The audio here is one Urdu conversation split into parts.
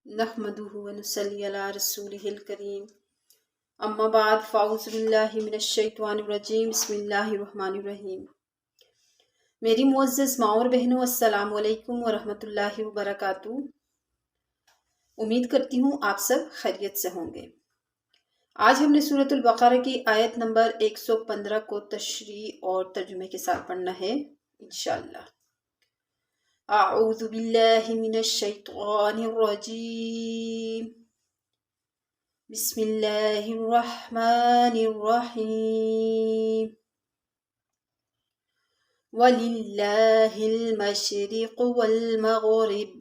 نحمدہ ونصلی علی رسولہ الکریم اما بعد فاعوذ باللہ من الشیطان الرجیم بسم اللہ الرحمن الرحیم۔ میری معزز ماں اور بہنوں، السلام علیکم ورحمۃ اللہ وبرکاتہ۔ امید کرتی ہوں آپ سب خیریت سے ہوں گے۔ آج ہم نے سورۃ البقرہ کی آیت نمبر 115 کو تشریح اور ترجمے کے ساتھ پڑھنا ہے انشاءاللہ۔ اعوذ باللہ من الشیطان الرجیم، بسم اللہ الرحمن الرحیم۔ وَلِلَّهِ الْمَشْرِقُ وَالْمَغْرِبُ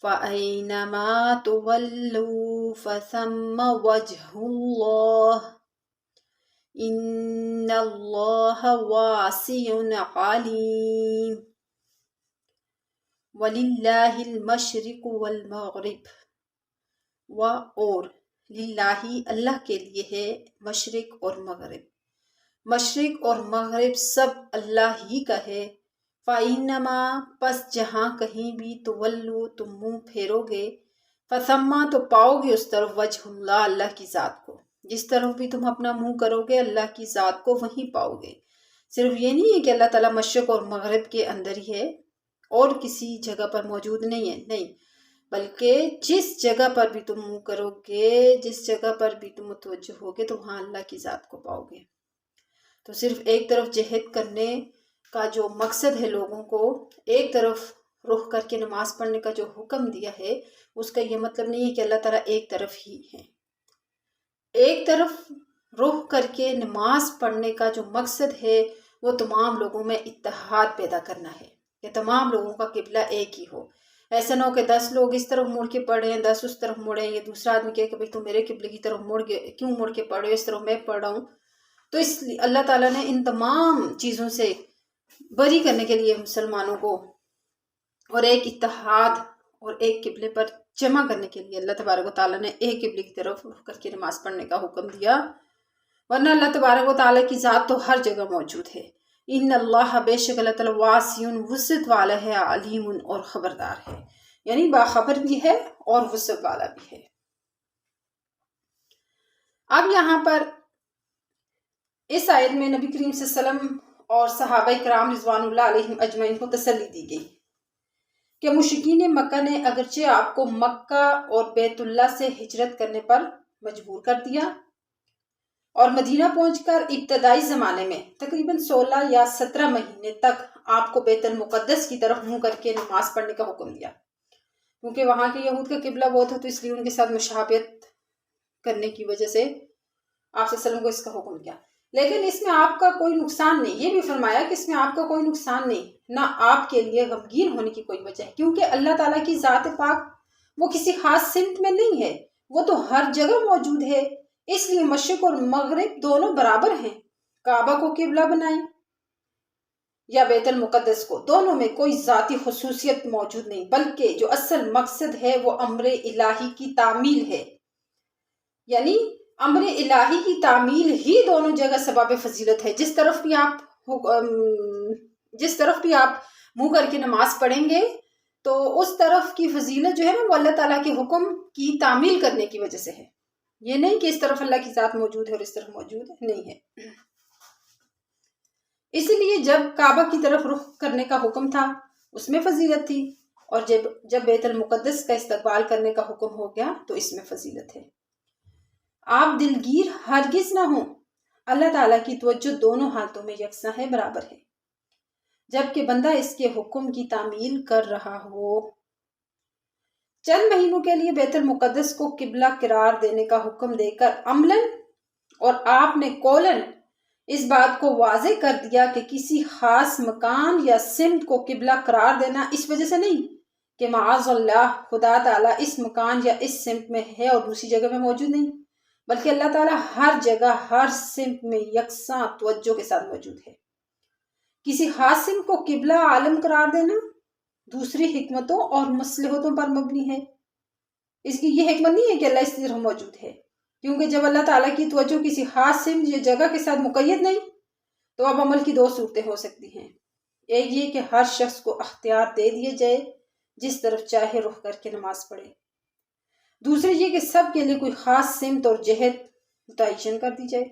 فَأَيْنَمَا تُوَلُّوا فَثَمَّ وَجْهُ اللَّهِ إِنَّ اللَّهَ وَاسِعٌ عَلِيمٌ۔ وَلِلَّهِ الْمَشْرِقُ وَالْمَغْرِبُ، اور للہ اللہ کے لیے ہے مشرق اور مغرب۔ مشرق اور مغرب سب اللہ ہی کا ہے۔ فَإِنَّمَا، پس جہاں کہیں بھی تولو تم منہ پھیرو گے، فَثَمَّ تو پاؤ گے اس طرف وجہ اللہ، اللہ کی ذات کو۔ جس طرف بھی تم اپنا منہ کرو گے اللہ کی ذات کو وہیں پاؤ گے۔ صرف یہ نہیں ہے کہ اللہ تعالیٰ مشرق اور مغرب کے اندر ہی ہے اور کسی جگہ پر موجود نہیں ہے، نہیں، بلکہ جس جگہ پر بھی تم منہ کرو گے، جس جگہ پر بھی تم متوجہ ہوگے تو وہاں اللہ کی ذات کو پاؤ گے۔ تو صرف ایک طرف جہد کرنے کا جو مقصد ہے، لوگوں کو ایک طرف رخ کر کے نماز پڑھنے کا جو حکم دیا ہے، اس کا یہ مطلب نہیں ہے کہ اللہ تعالیٰ ایک طرف ہی ہے۔ ایک طرف رخ کر کے نماز پڑھنے کا جو مقصد ہے وہ تمام لوگوں میں اتحاد پیدا کرنا ہے کہ تمام لوگوں کا قبلہ ایک ہی ہو۔ ایسا نہ ہو کہ 10 لوگ اس طرف مڑ کے پڑھیں، 10 اس طرف مڑیں، یہ دوسرا آدمی کہے کہ بھئی تم میرے قبلے کی طرف مڑ گئے، کیوں مڑ کے پڑھ رہے ہو، اس طرف میں پڑھ رہا ہوں۔ تو اس لیے اللہ تعالیٰ نے ان تمام چیزوں سے بری کرنے کے لیے مسلمانوں کو اور ایک اتحاد اور ایک قبلے پر جمع کرنے کے لیے اللہ تبارک و تعالیٰ نے ایک قبلے کی طرف رخ کر کے نماز پڑھنے کا حکم دیا، ورنہ اللہ تبارک و تعالیٰ کی ذات تو ہر جگہ موجود ہے۔ ان اللہ، بے شک اللہ تعالیٰ واسع، وسعت والا ہے، علیم، اور خبردار ہے، یعنی باخبر بھی ہے اور وسعت والا بھی ہے۔ اب یہاں پر اس آیت میں نبی کریم صلی اللہ علیہ وسلم اور صحابہ کرام رضوان اللہ علیہم اجمعین کو تسلی دی گئی کہ مشرکین مکہ نے اگرچہ آپ کو مکہ اور بیت اللہ سے ہجرت کرنے پر مجبور کر دیا اور مدینہ پہنچ کر ابتدائی زمانے میں تقریباً 16 یا 17 مہینے تک آپ کو بیت المقدس کی طرف منہ کر کے نماز پڑھنے کا حکم دیا، کیونکہ وہاں کے یہود کا قبلہ وہ تھا، تو اس لیے ان کے ساتھ مشابہت کرنے کی وجہ سے آپ صلی اللہ علیہ وسلم کو اس کا حکم دیا۔ لیکن اس میں آپ کا کوئی نقصان نہیں، یہ بھی فرمایا کہ اس میں آپ کا کوئی نقصان نہیں، نہ آپ کے لیے غمگین ہونے کی کوئی وجہ ہے، کیونکہ اللہ تعالیٰ کی ذات پاک وہ کسی خاص سمت میں نہیں ہے، وہ تو ہر جگہ موجود ہے۔ اس لیے مشرق اور مغرب دونوں برابر ہیں۔ کعبہ کو قبلہ بنائیں یا بیت المقدس کو، دونوں میں کوئی ذاتی خصوصیت موجود نہیں، بلکہ جو اصل مقصد ہے وہ امر الہی کی تعمیل ہے، یعنی امر الہی کی تعمیل ہی دونوں جگہ سبب فضیلت ہے۔ جس طرف بھی آپ منہ کر کے نماز پڑھیں گے تو اس طرف کی فضیلت جو ہے نا وہ اللہ تعالیٰ کے حکم کی تعمیل کرنے کی وجہ سے ہے، یہ نہیں کہ اس طرف اللہ کی ذات موجود ہے اور اس طرف موجود نہیں ہے۔ اس لیے جب کعبہ کی طرف رخ کرنے کا حکم تھا اس میں فضیلت تھی، اور جب بیت المقدس کا استقبال کرنے کا حکم ہو گیا تو اس میں فضیلت ہے۔ آپ دلگیر ہرگز نہ ہوں، اللہ تعالیٰ کی توجہ دونوں حالتوں میں یکساں ہے، برابر ہے۔ جبکہ بندہ اس کے حکم کی تعمیل کر رہا ہو، چند مہینوں کے لیے بیت المقدس کو قبلہ قرار دینے کا حکم دے کر عملاً اور آپ نے قولاً اس بات کو واضح کر دیا کہ کسی خاص مکان یا سمت کو قبلہ قرار دینا اس وجہ سے نہیں کہ معاذ اللہ خدا تعالیٰ اس مکان یا اس سمت میں ہے اور دوسری جگہ میں موجود نہیں، بلکہ اللہ تعالیٰ ہر جگہ ہر سمت میں یکساں توجہ کے ساتھ موجود ہے۔ کسی خاص سمت کو قبلہ عالم قرار دینا دوسری حکمتوں اور مصلحتوں پر مبنی ہے۔ اس کی یہ حکمت نہیں ہے کہ اللہ اس طرح موجود ہے، کیونکہ جب اللہ تعالیٰ کی توجہ کسی خاص سمت یا جگہ کے ساتھ مقید نہیں تو اب عمل کی 2 صورتیں ہو سکتی ہیں۔ ایک یہ کہ ہر شخص کو اختیار دے دیے جائے جس طرف چاہے رخ کر کے نماز پڑھے۔ دوسری یہ کہ سب کے لیے کوئی خاص سمت اور جہت متعین کر دی جائے۔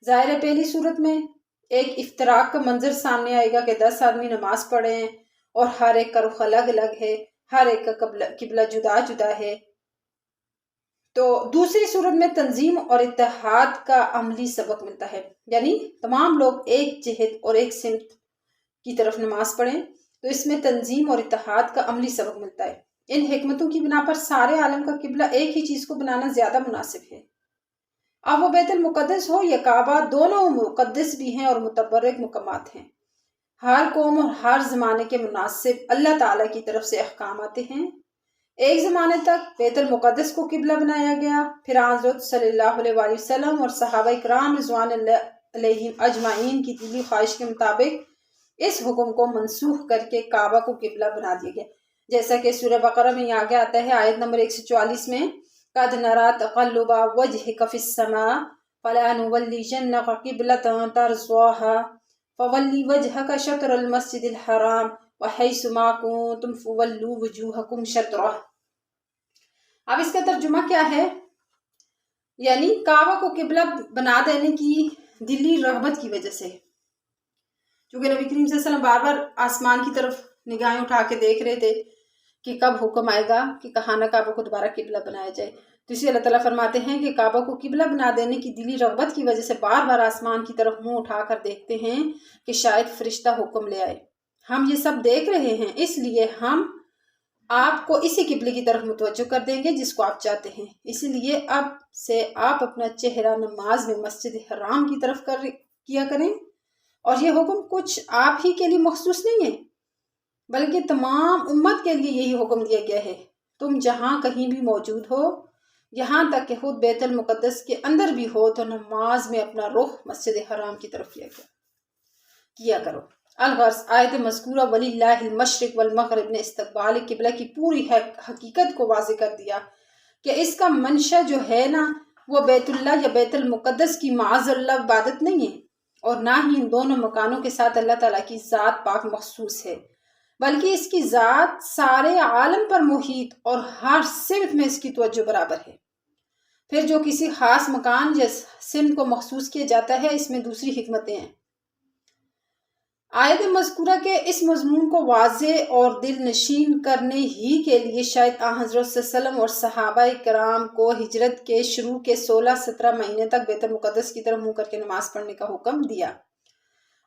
ظاہر ہے پہلی صورت میں ایک افتراق کا منظر سامنے آئے گا کہ 10 آدمی نماز پڑھے ہیں اور ہر ایک کا رخ الگ الگ ہے، ہر ایک کا قبلہ جدا جدا ہے۔ تو دوسری صورت میں تنظیم اور اتحاد کا عملی سبق ملتا ہے، یعنی تمام لوگ ایک جہت اور ایک سمت کی طرف نماز پڑھیں، تو اس میں تنظیم اور اتحاد کا عملی سبق ملتا ہے۔ ان حکمتوں کی بنا پر سارے عالم کا قبلہ ایک ہی چیز کو بنانا زیادہ مناسب ہے۔ اب وہ بیت المقدس ہو یا کعبہ، دونوں مقدس بھی ہیں اور متبرک مقامات ہیں۔ ہر قوم اور ہر زمانے کے مناسب اللہ تعالیٰ کی طرف سے احکام آتے ہیں۔ ایک زمانے تک بیت المقدس کو قبلہ بنایا گیا، پھر حضرت صلی اللہ علیہ وآلہ وسلم اور صحابہ اکرام رضوان اللہ علیہم اجمعین کی دلی خواہش کے مطابق اس حکم کو منسوخ کر کے کعبہ کو قبلہ بنا دیا گیا، جیسا کہ سورہ بقرہ میں آگے آتا ہے آیت نمبر 144 میں، قَدْ نَرَا تَقَلُّبَ وَجْهِكَ فِي السَّمَاءِ فَلَنُوَلِّيَنَّكَ قِبْلَةً تَرْضَاهَا فَوَلِّ وَجْهَكَ شَطْرَ الْمَسْجِدِ الْحَرَامِ وَحَيْثُ مَا كُنتُمْ فَوَلُّوا وُجُوهَكُمْ شَطْرَهُ۔ اب اس کا ترجمہ کیا ہے؟ یعنی کعبہ کو قبلہ بنا دینے کی دلی رغبت کی وجہ سے، چونکہ نبی کریم صلی اللہ علیہ وسلم بار بار آسمان کی طرف نگاہیں اٹھا کے دیکھ رہے تھے کہ کب حکم آئے گا کہ کہاں کعبہ کو دوبارہ قبلہ بنایا جائے، تو اسی اللہ تعالیٰ فرماتے ہیں کہ کعبہ کو قبلہ بنا دینے کی دلی رغبت کی وجہ سے بار بار آسمان کی طرف منہ اٹھا کر دیکھتے ہیں کہ شاید فرشتہ حکم لے آئے۔ ہم یہ سب دیکھ رہے ہیں، اس لیے ہم آپ کو اسی قبلے کی طرف متوجہ کر دیں گے جس کو آپ چاہتے ہیں، اسی لیے اب سے آپ اپنا چہرہ نماز میں مسجد حرام کی طرف کیا کریں۔ اور یہ حکم کچھ آپ ہی کے لیے مخصوص نہیں ہے، بلکہ تمام امت کے لیے یہی حکم دیا گیا ہے۔ تم جہاں کہیں بھی موجود ہو، یہاں تک کہ خود بیت المقدس کے اندر بھی ہو، تو نماز میں اپنا رخ مسجد حرام کی طرف کیا کرو۔ الغرض آیت مذکورہ وَلِلَّهِ الْمَشْرِقُ وَالْمَغْرِبُ نے استقبال قبلہ کی پوری حقیقت کو واضح کر دیا کہ اس کا منشا جو ہے نا، وہ بیت اللہ یا بیت المقدس کی معاذ اللہ عبادت نہیں ہے، اور نہ ہی ان دونوں مکانوں کے ساتھ اللہ تعالیٰ کی ذات پاک مخصوص ہے، بلکہ اس کی ذات سارے عالم پر محیط اور ہر سمت میں اس کی توجہ برابر ہے۔ پھر جو کسی خاص مکان یا سمت کو مخصوص کیا جاتا ہے، اس میں دوسری حکمتیں ہیں۔ آیت مذکورہ کے اس مضمون کو واضح اور دل نشین کرنے ہی کے لیے شاید آن حضرت صلی اللہ علیہ وسلم اور صحابہ کرام کو ہجرت کے شروع کے 16-17 مہینے تک بیت المقدس کی طرف منہ کر کے نماز پڑھنے کا حکم دیا،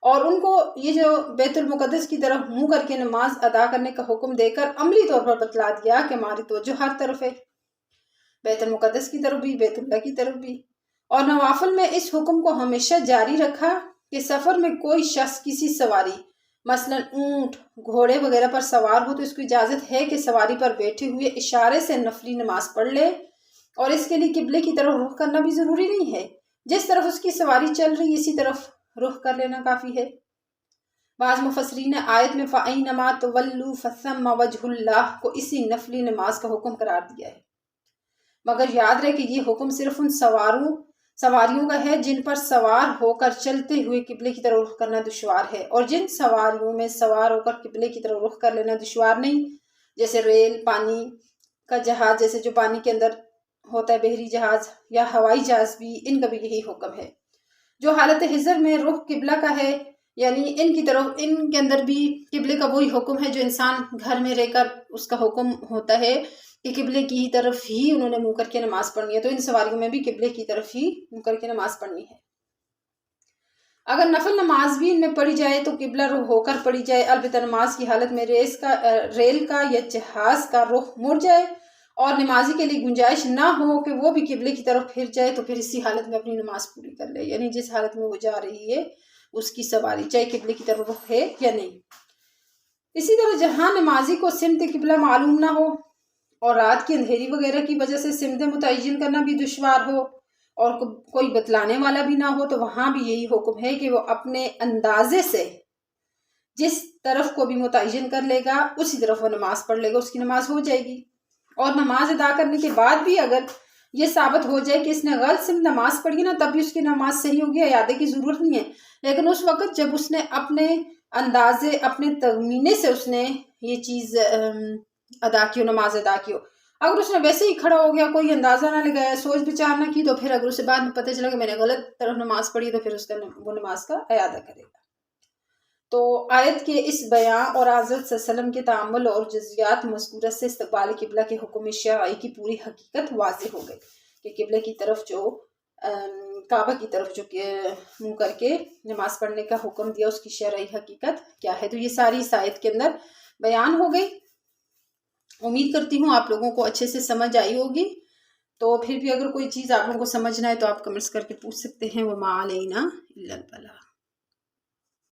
اور ان کو یہ جو بیت المقدس کی طرف منہ کر کے نماز ادا کرنے کا حکم دے کر عملی طور پر بتلا دیا کہ ہماری توجہ ہر طرف ہے، بیت المقدس کی طرف بھی، بیت اللہ کی طرف بھی۔ اور نوافل میں اس حکم کو ہمیشہ جاری رکھا کہ سفر میں کوئی شخص کسی سواری، مثلا اونٹ، گھوڑے وغیرہ پر سوار ہو تو اس کو اجازت ہے کہ سواری پر بیٹھے ہوئے اشارے سے نفلی نماز پڑھ لے، اور اس کے لیے قبلے کی طرف رخ کرنا بھی ضروری نہیں ہے، جس طرف اس کی سواری چل رہی اسی طرف رخ کر لینا کافی ہے۔ بعض مفسرین نے آیت میں فَأَيْنَمَا تُوَلُّوا فَثَمَّ وَجْهُ اللَّهِ کو اسی نفلی نماز کا حکم قرار دیا ہے، مگر یاد رہے کہ یہ حکم صرف ان سواریوں کا ہے جن پر سوار ہو کر چلتے ہوئے قبلے کی طرف رخ کرنا دشوار ہے، اور جن سواریوں میں سوار ہو کر قبلے کی طرف رخ کر لینا دشوار نہیں، جیسے ریل، پانی کا جہاز، جیسے جو پانی کے اندر ہوتا ہے بحری جہاز، یا ہوائی جہاز بھی، ان کا بھی یہی حکم ہے۔ جو حالت حضر میں رخ قبلہ کا ہے، یعنی ان کی طرف، ان کے اندر بھی قبلے کا وہی حکم ہے جو انسان گھر میں رہ کر اس کا حکم ہوتا ہے کہ قبلے کی طرف ہی انہوں نے منہ کر کے نماز پڑھنی ہے، تو ان سواریوں میں بھی قبلے کی طرف ہی منہ کر کے نماز پڑھنی ہے۔ اگر نفل نماز بھی ان میں پڑھی جائے تو قبلہ رخ ہو کر پڑھی جائے، البتہ نماز کی حالت میں ریل کا یا جہاز کا رخ مڑ جائے اور نمازی کے لیے گنجائش نہ ہو کہ وہ بھی قبلے کی طرف پھر جائے، تو پھر اسی حالت میں اپنی نماز پوری کر لے، یعنی جس حالت میں وہ جا رہی ہے اس کی سواری چاہے قبلے کی طرف رخ ہے یا نہیں۔ اسی طرح جہاں نمازی کو سمت قبلہ معلوم نہ ہو اور رات کی اندھیری وغیرہ کی وجہ سے سمت متعین کرنا بھی دشوار ہو اور کوئی بتلانے والا بھی نہ ہو، تو وہاں بھی یہی حکم ہے کہ وہ اپنے اندازے سے جس طرف کو بھی متعین کر لے گا اسی طرف وہ نماز پڑھ لے گا، اس کی نماز ہو جائے گی۔ اور نماز ادا کرنے کے بعد بھی اگر یہ ثابت ہو جائے کہ اس نے غلط سمت نماز پڑھی نا، تب بھی اس کی نماز صحیح ہوگی، اعادے کی ضرورت نہیں ہے، لیکن اس وقت جب اس نے اپنے اندازے اپنے تخمینے سے اس نے یہ چیز ادا کی ہو، نماز ادا کی ہو۔ اگر اس نے ویسے ہی کھڑا ہو گیا، کوئی اندازہ نہ لگایا، سوچ بچار نہ کی، تو پھر اگر اسے بعد میں پتہ چلا کہ میں نے غلط طرف نماز پڑھی، تو پھر اس کا وہ نماز کا اعادہ کرے گا۔ تو آیت کے اس بیان اور حضرت صلی اللہ علیہ وسلم کے تعامل اور جزیات مذکورہ سے استقبال قبلہ کے حکم شرعی کی پوری حقیقت واضح ہو گئی کہ قبلے کی طرف جو کعبہ کی طرف جو منہ کر کے نماز پڑھنے کا حکم دیا، اس کی شرعی حقیقت کیا ہے۔ تو یہ ساری اس آیت کے اندر بیان ہو گئی۔ امید کرتی ہوں آپ لوگوں کو اچھے سے سمجھ آئی ہوگی۔ تو پھر بھی اگر کوئی چیز آپ لوگوں کو سمجھنا ہے تو آپ کمنٹس کر کے پوچھ سکتے ہیں۔ وَمَا عَلَيْنَا إِلَّا الْبَلَاغُ۔